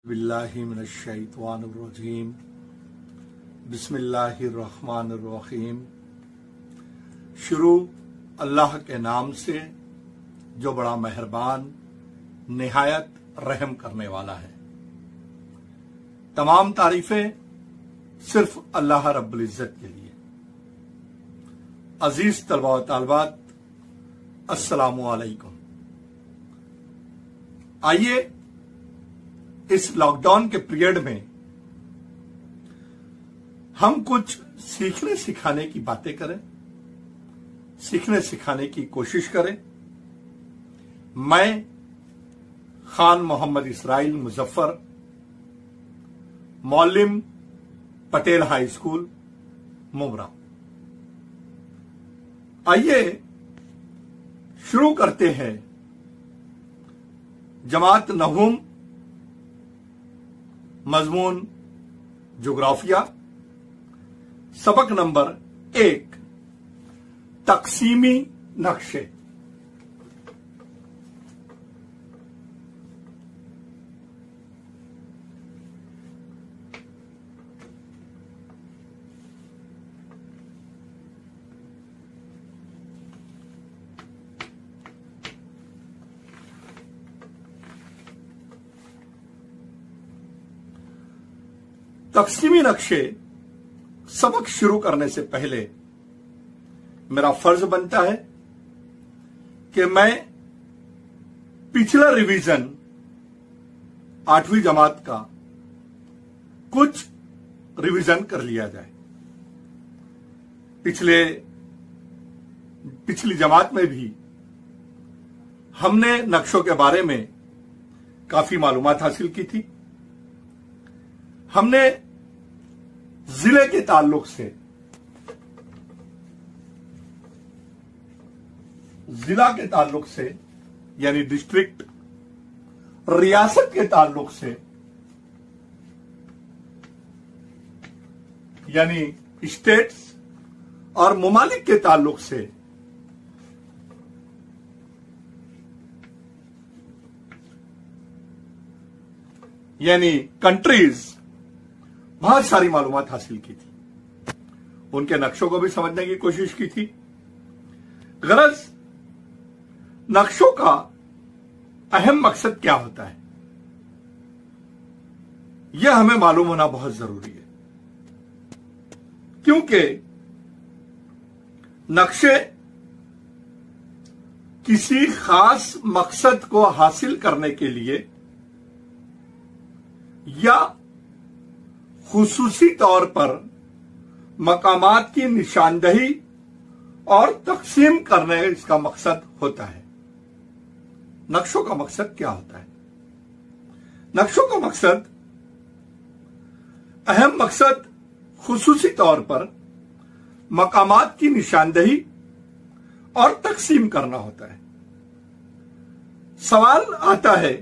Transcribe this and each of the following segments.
बिल्लाहिमिनश्शैतानिर्रजीम बिस्मिल्लाहिर्रहमानिर्रहीम। शुरू अल्लाह के नाम से जो बड़ा मेहरबान निहायत रहम करने वाला है। तमाम तारीफें सिर्फ अल्लाह रब्बुल इज्जत के लिए। अजीज तलबा व तालिबात, अस्सलामु अलैकुम। आइए इस लॉकडाउन के पीरियड में हम कुछ सीखने सिखाने की बातें करें, सीखने सिखाने की कोशिश करें। मैं खान मोहम्मद इसराइल मुजफ्फर, मौलिम पटेल हाई स्कूल मुमरा। आइए शुरू करते हैं जमात नहुम मजमून जोग्राफिया, सबक नंबर 1, तकसीमी नक्शे। तकसीमी नक्शे सबक शुरू करने से पहले मेरा फर्ज बनता है कि मैं पिछला रिवीजन 8वीं जमात का कुछ रिवीजन कर लिया जाए। पिछली जमात में भी हमने नक्शों के बारे में काफी मालूमात हासिल की थी। हमने जिले के ताल्लुक से यानी डिस्ट्रिक्ट, रियासत के ताल्लुक से यानी स्टेट्स और ममालिक के ताल्लुक से यानी कंट्रीज बहुत सारी मालूमात हासिल की थी। उनके नक्शों को भी समझने की कोशिश की थी। गरज नक्शों का अहम मकसद क्या होता है, यह हमें मालूम होना बहुत जरूरी है, क्योंकि नक्शे किसी खास मकसद को हासिल करने के लिए या खुसूसी तौर पर मकामात की निशानदही और तकसीम करने इसका मकसद होता है। नक्शों का मकसद क्या होता है? नक्शों का मकसद, अहम मकसद खुसूसी तौर पर मकामात की निशानदही और तकसीम करना होता है। सवाल आता है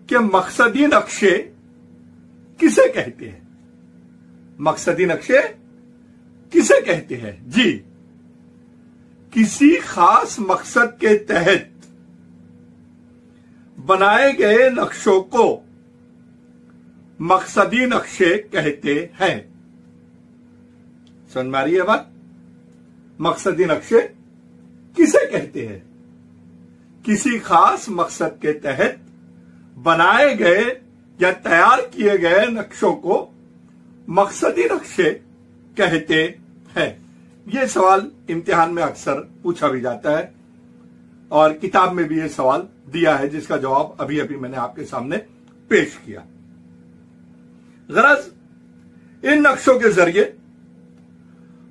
कि मकसदी नक्शे किसे कहते हैं? मकसदी नक्शे किसे कहते हैं? जी, किसी खास मकसद के तहत बनाए गए नक्शों को मकसदी नक्शे कहते हैं। समझ में आ रही है बात? मकसदी नक्शे किसे कहते हैं? किसी खास मकसद के तहत बनाए गए या तैयार किए गए नक्शों को मकसदी नक्शे कहते हैं। यह सवाल इम्तिहान में अक्सर पूछा भी जाता है और किताब में भी यह सवाल दिया है, जिसका जवाब अभी अभी मैंने आपके सामने पेश किया। गरज इन नक्शों के जरिए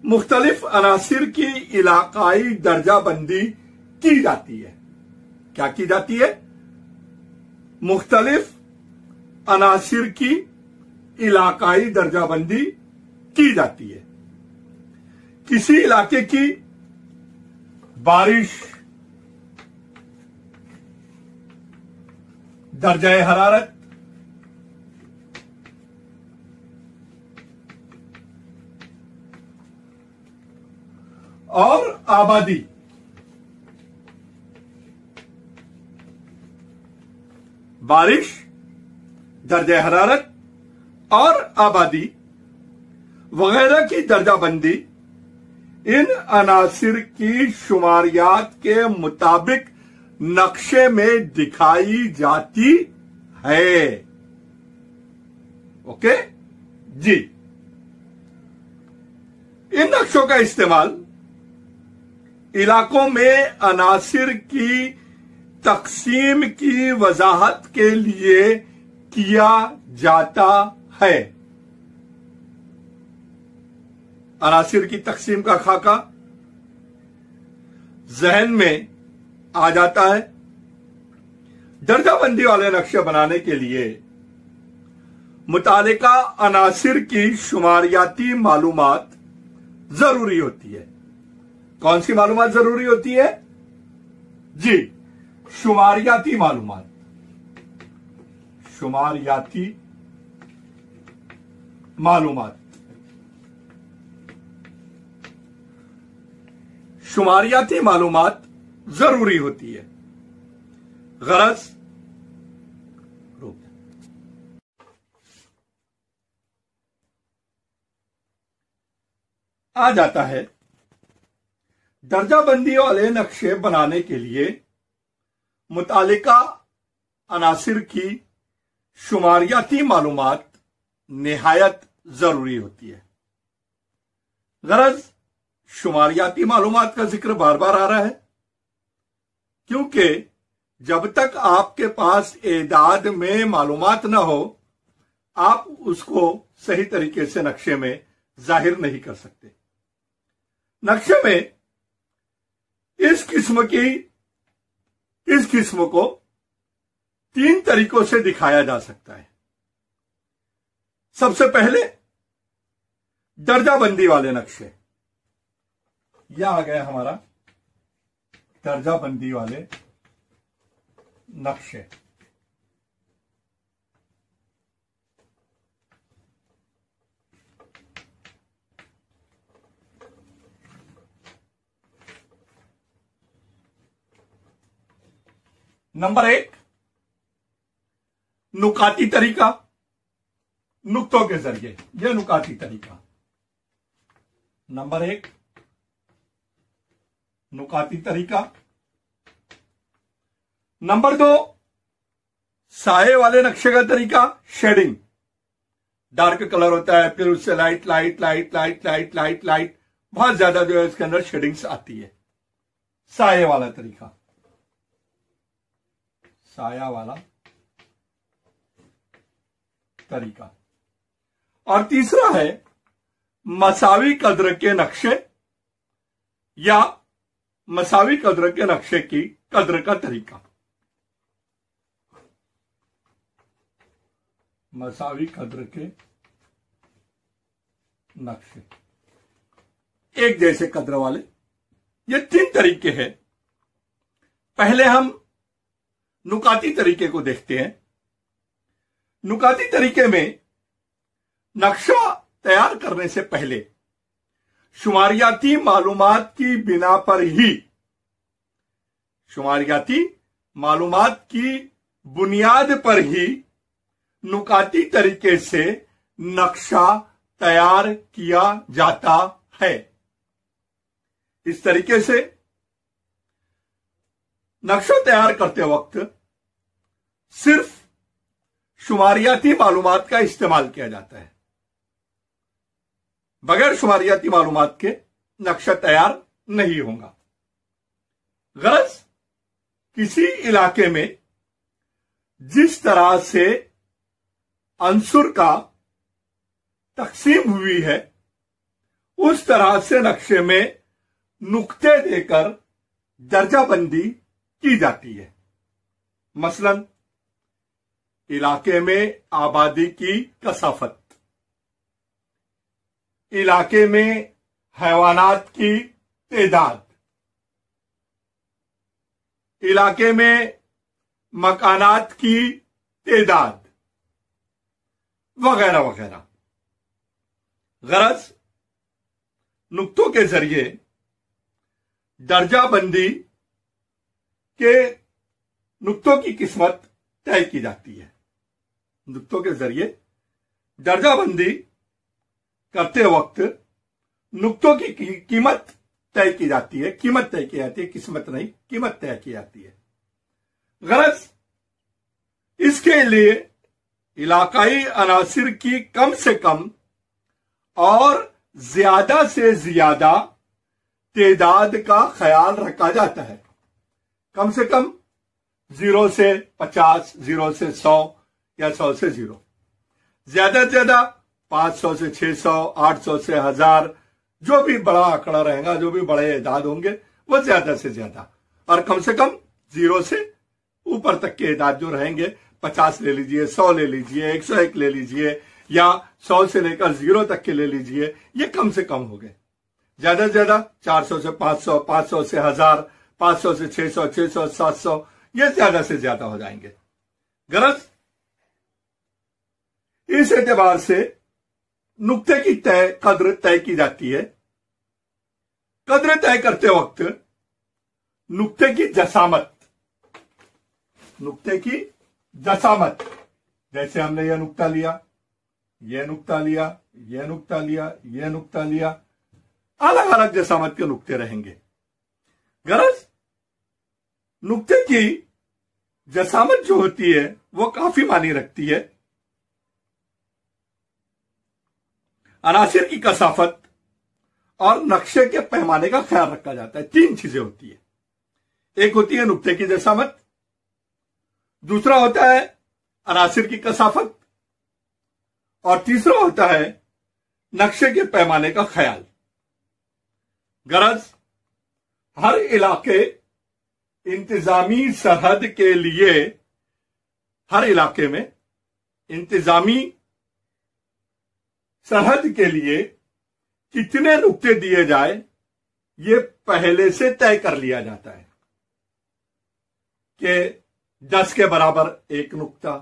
मुख्तलिफ अनासिर की इलाकाई दर्जाबंदी की जाती है। क्या की जाती है? मुख्तलिफ अनासिर की इलाकाई दर्जाबंदी की जाती है। किसी इलाके की बारिश, दर्जाए हरारत, और आबादी बारिश, दर्जे हरारत और आबादी वगैरह की दर्जाबंदी इन अनासिर की शुमारियात के मुताबिक नक्शे में दिखाई जाती है। ओके जी। इन नक्शों का इस्तेमाल इलाकों में अनासिर की तकसीम की वजाहत के लिए किया जाता है। अनासिर की तकसीम का खाका जहन में आ जाता है। दर्जाबंदी वाले नक्शे बनाने के लिए मुतालिका अनासिर की शुमारियाती मालूमात जरूरी होती है। कौन सी मालूमात जरूरी होती है जी? शुमारियाती मालूमात। शुमारियाती मालूमात। शुमारियाती मालूमात जरूरी होती है। गरज आ जाता है। दर्जाबंदी वाले नक्शे बनाने के लिए मुतालिका अनासिर की शुमारियाती मालूमात निहायत जरूरी होती है। गरज शुमारियाती मालूमात का जिक्र बार बार आ रहा है क्योंकि जब तक आपके पास एदाद में मालूमात ना हो आप उसको सही तरीके से नक्शे में जाहिर नहीं कर सकते। नक्शे में इस किस्म को 3 तरीकों से दिखाया जा सकता है। सबसे पहले दर्जाबंदी वाले नक्शे। यह आ गया हमारा दर्जाबंदी वाले नक्शे। नंबर 1, नुकाती तरीका, नुक्तों के जरिए। यह नुकाती तरीका। नंबर 1, नुकाती तरीका। नंबर 2, साये वाले नक्शे का तरीका, शेडिंग। डार्क कलर होता है, फिर उससे light light light light light light light बहुत ज्यादा जो है इसके अंदर शेडिंग्स आती है। साये वाला तरीका, साया वाला तरीका। और तीसरा है मसावी कद्र के नक्शे या मसावी कद्र के नक्शे की कद्र का तरीका। मसावी कद्र के नक्शे, एक जैसे कद्र वाले। ये 3 तरीके हैं। पहले हम नुकाती तरीके को देखते हैं। नुकाती तरीके में नक्शा तैयार करने से पहले शुमारियाती मालूमात की बिना पर ही, शुमारियाती मालूमात की बुनियाद पर ही नुकाती तरीके से नक्शा तैयार किया जाता है। इस तरीके से नक्शा तैयार करते वक्त सिर्फ शुमारियाती मालूमात का इस्तेमाल किया जाता है। बगैर शुमारियाती मालूमात के नक्शा तैयार नहीं होगा। गरज किसी इलाके में जिस तरह से अंसुर का तकसीम हुई है उस तरह से नक्शे में नुक्ते देकर दर्जाबंदी की जाती है। मसलन इलाके में आबादी की कसाफत, इलाके में हैवानात की तादाद, इलाके में मकानात की तादाद वगैरह वगैरह। गरज नुक्तों के जरिए दर्जाबंदी के नुक्तों की किस्मत तय की जाती है। नुक्तों के जरिए दर्जाबंदी करते वक्त नुक्तों की कीमत तय की जाती है, कीमत तय की जाती है, किस्मत नहीं, कीमत तय की जाती है। गरज इसके लिए इलाकाई अनासिर की कम से कम और ज्यादा से ज्यादा तादाद का ख्याल रखा जाता है। कम से कम 0 से 50, 0 से 100 या 100 से 0, ज्यादा से ज्यादा 500 से 600, 800 से 1000, जो भी बड़ा आंकड़ा रहेगा, जो भी बड़े एदाद होंगे वो ज्यादा से ज्यादा, और कम से कम 0 से ऊपर तक के एदाद जो रहेंगे, 50 ले लीजिए, 100 ले लीजिए, 101 ले लीजिए, या 100 से लेकर 0 तक के ले लीजिए, ये कम से कम हो गए। ज्यादा से ज्यादा 400 से 500, 500 से 1000, 500 से 600, 600 से 700, ये ज्यादा से ज्यादा हो जाएंगे। गरज इस एतबार से नुक्ते की कद्र तय की जाती है। कद्र तय करते वक्त नुक्ते की जसामत, नुक्ते की जसामत, जैसे हमने यह नुक्ता लिया, यह नुक्ता लिया, यह नुक्ता लिया, यह नुक्ता लिया, अलग अलग जसामत के नुक्ते रहेंगे। गरज नुक्ते की जसामत जो होती है वो काफी मानी रखती है। अनासिर की कसाफत और नक्शे के पैमाने का ख्याल रखा जाता है। 3 चीजें होती है, एक होती है नुक्ते की जसामत, दूसरा होता है अनासिर की कसाफत, और तीसरा होता है नक्शे के पैमाने का ख्याल। गरज हर इलाके इंतजामी सरहद के लिए, हर इलाके में इंतजामी सरहद के लिए कितने नुक्ते दिए जाए, ये पहले से तय कर लिया जाता है कि 10 के बराबर 1 नुक्ता,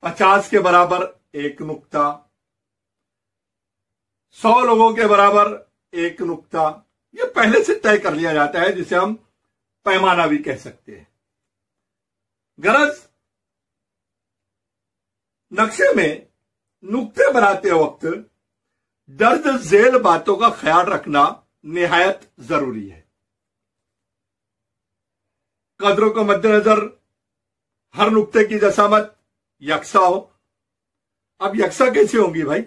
50 के बराबर 1 नुक्ता, 100 लोगों के बराबर 1 नुक्ता, ये पहले से तय कर लिया जाता है, जिसे हम पैमाना भी कह सकते हैं। गरज नक्शे में नुक्ते बनाते वक्त दर्ज झेल बातों का ख्याल रखना निहायत जरूरी है। कदरों को मद्देनजर हर नुक्ते की जसामत यकसा हो। अब यकसा कैसे होंगी भाई?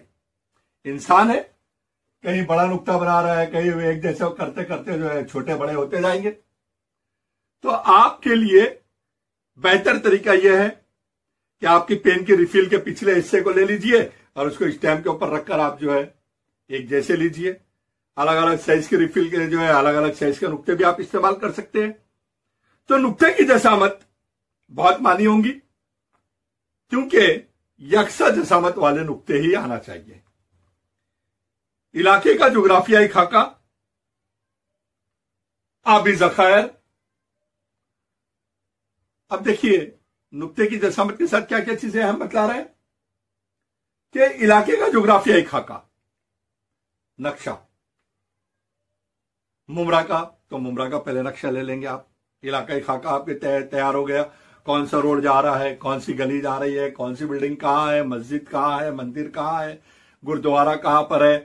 इंसान है, कहीं बड़ा नुक्ता बना रहा है, कहीं एक जैसा करते करते जो है छोटे बड़े होते जाएंगे। तो आपके लिए बेहतर तरीका यह है कि आपकी पेन की रिफिल के पिछले हिस्से को ले लीजिए और उसको स्टैम्प के ऊपर रखकर आप जो है एक जैसे लीजिए। अलग अलग साइज की रिफिल के जो है अलग अलग साइज के नुक्ते भी आप इस्तेमाल कर सकते हैं। तो नुक्ते की जसामत बहुत मानी होंगी, क्योंकि यकसा जसामत वाले नुक्ते ही आना चाहिए। इलाके का जोग्राफियाई खाका, आबी जखायर। अब देखिए नुक्ते की जसामत के साथ क्या क्या चीजें हम बतला रहे हैं कि इलाके का जोग्राफियाई खाका, नक्शा, मुमरा का, तो मुमरा का पहले नक्शा ले लेंगे आप। इलाकाई खाका आपके तैयार हो गया, कौन सा रोड जा रहा है, कौन सी गली जा रही है, कौन सी बिल्डिंग कहां है, मस्जिद कहां है, मंदिर कहां है, गुरुद्वारा कहां पर है,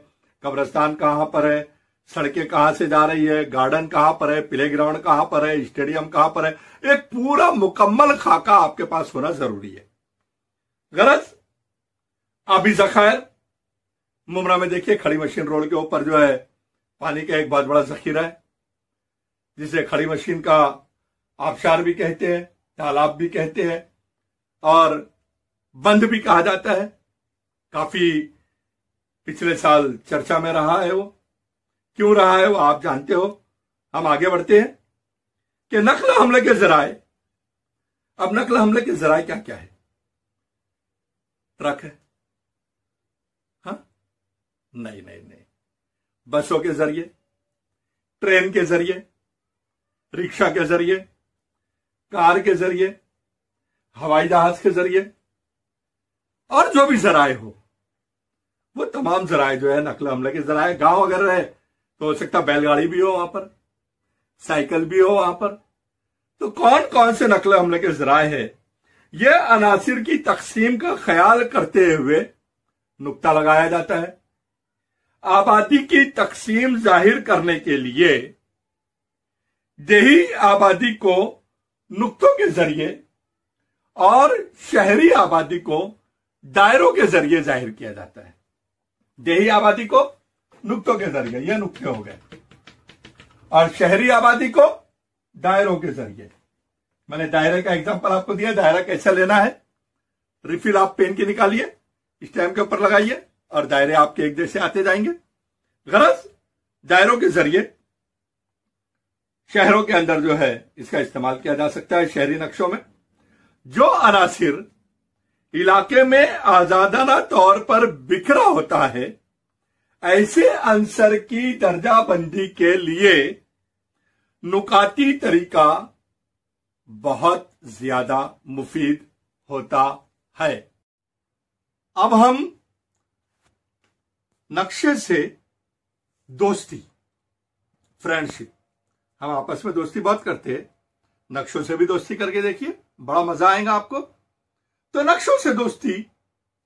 कब्रिस्तान कहां पर है, सड़कें कहां से जा रही है, गार्डन कहां पर है, प्ले ग्राउंड कहां पर है, स्टेडियम कहां पर है, एक पूरा मुकम्मल खाका आपके पास होना जरूरी है। गरज आबी जखायर, मुमरा में देखिए खड़ी मशीन रोड के ऊपर जो है पानी का एक बहुत बड़ा जखीरा है, जिसे खड़ी मशीन का आबशार भी कहते हैं, तालाब भी कहते हैं और बंद भी कहा जाता है। काफी पिछले साल चर्चा में रहा है वो। क्यों रहा है वो आप जानते हो। हम आगे बढ़ते हैं कि नकल हमले के जराए। अब नकल हमले के जराए क्या क्या है? ट्रक है, हाँ, नहीं नहीं नहीं, बसों के जरिए, ट्रेन के जरिए, रिक्शा के जरिए, कार के जरिए, हवाई जहाज के जरिए, और जो भी जराए हो वो तमाम जराए जो है नकल हमले के जराए। गांव अगर रहे तो हो सकता बैलगाड़ी भी हो वहां पर, साइकिल भी हो वहां पर। तो कौन कौन से नकल हमले के जराए है यह अनासिर की तकसीम का ख्याल करते हुए नुक्ता लगाया जाता है। आबादी की तकसीम जाहिर करने के लिए देही आबादी को नुक्तों के जरिए और शहरी आबादी को दायरों के जरिए जाहिर किया जाता है। देही आबादी को नुक्तों के जरिए, ये नुक्ते हो गए, और शहरी आबादी को दायरों के जरिए। मैंने दायरे का एग्जांपल आपको दिया, दायरा कैसे लेना है। रिफिल आप पेन की निकालिए, स्टैम्प के ऊपर लगाइए और दायरे आपके एक जैसे आते जाएंगे। गरज दायरों के जरिए शहरों के अंदर जो है इसका इस्तेमाल किया जा सकता है। शहरी नक्शों में जो अनासिर इलाके में आजादाना तौर पर बिखरा होता है, ऐसे अंसर की दर्जाबंदी के लिए नुकाती तरीका बहुत ज्यादा मुफीद होता है। अब हम नक्शे से दोस्ती, फ्रेंडशिप, हम आपस में दोस्ती बहुत करते हैं, नक्शों से भी दोस्ती करके देखिए, बड़ा मजा आएगा आपको। तो नक्शों से दोस्ती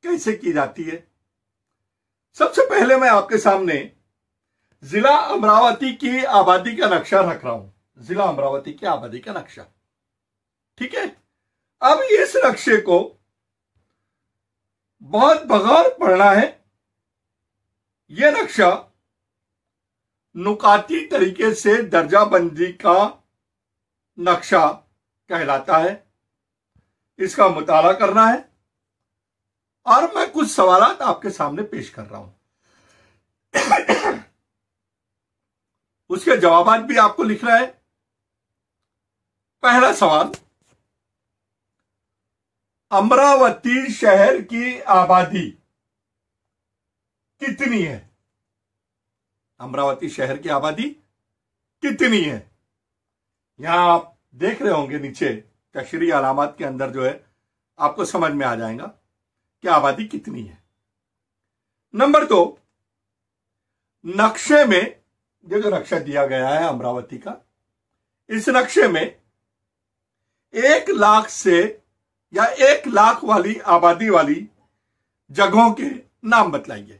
कैसे की जाती है? सबसे पहले मैं आपके सामने जिला अमरावती की आबादी का नक्शा रख रहा हूं। जिला अमरावती की आबादी का नक्शा, ठीक है। अब इस नक्शे को बहुत बगौर पढ़ना है। यह नक्शा नुकाती तरीके से दर्जाबंदी का नक्शा कहलाता है। इसका मुताला करना है और मैं कुछ सवालात आपके सामने पेश कर रहा हूं, उसके जवाबात भी आपको लिखना है। पहला सवाल, अमरावती शहर की आबादी कितनी है? अमरावती शहर की आबादी कितनी है? यहां आप देख रहे होंगे नीचे तशरीही अलामत के अंदर जो है आपको समझ में आ जाएगा कि आबादी कितनी है। नंबर 2, नक्शे में, ये जो नक्शा दिया गया है अमरावती का, इस नक्शे में 1 लाख से या 1 लाख वाली आबादी वाली जगहों के नाम बतलाइए।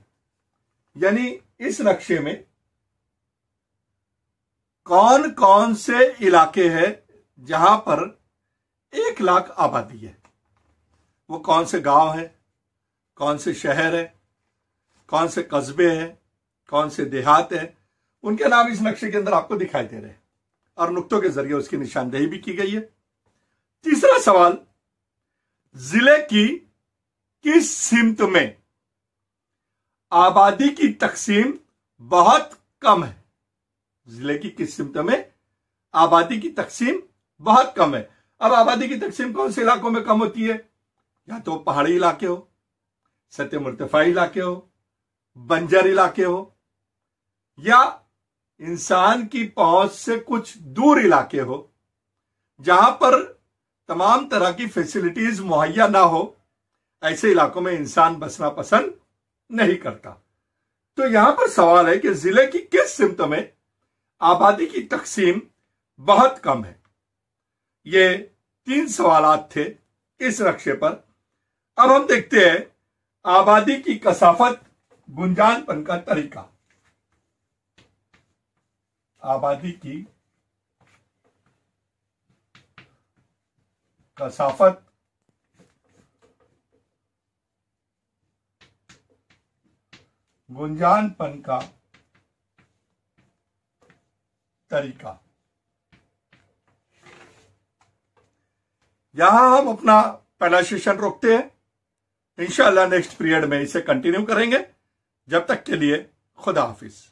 यानी इस नक्शे में कौन कौन से इलाके हैं जहां पर 1 लाख आबादी है, वो कौन से गांव है, कौन से शहर है, कौन से कस्बे हैं, कौन से देहात है, उनके नाम इस नक्शे के अंदर आपको दिखाई दे रहे हैं और नुक्तों के जरिए उसकी निशानदेही भी की गई है। तीसरा सवाल, जिले की किस सिमत में आबादी की तकसीम बहुत कम है? जिले की किस सिमत में आबादी की तकसीम बहुत कम है? अब आबादी की तकसीम कौन से इलाकों में कम होती है? या तो पहाड़ी इलाके हो, सत्य मुर्तफा इलाके हो, बंजर इलाके हो, या इंसान की पहुंच से कुछ दूर इलाके हो जहां पर तमाम तरह की फैसिलिटीज मुहैया ना हो। ऐसे इलाकों में इंसान बसना पसंद नहीं करता। तो यहां पर सवाल है कि जिले की किस सिमत में आबादी की तकसीम बहुत कम है। ये 3 सवालात थे इस नक्शे पर। अब हम देखते हैं आबादी की कसाफत, गुंजानपन का तरीका। आबादी की कसाफत, गुंजानपन का तरीका। यहां हम अपना पहला सेशन रोकते हैं। इंशाअल्लाह नेक्स्ट पीरियड में इसे कंटिन्यू करेंगे। जब तक के लिए खुदा हाफिज।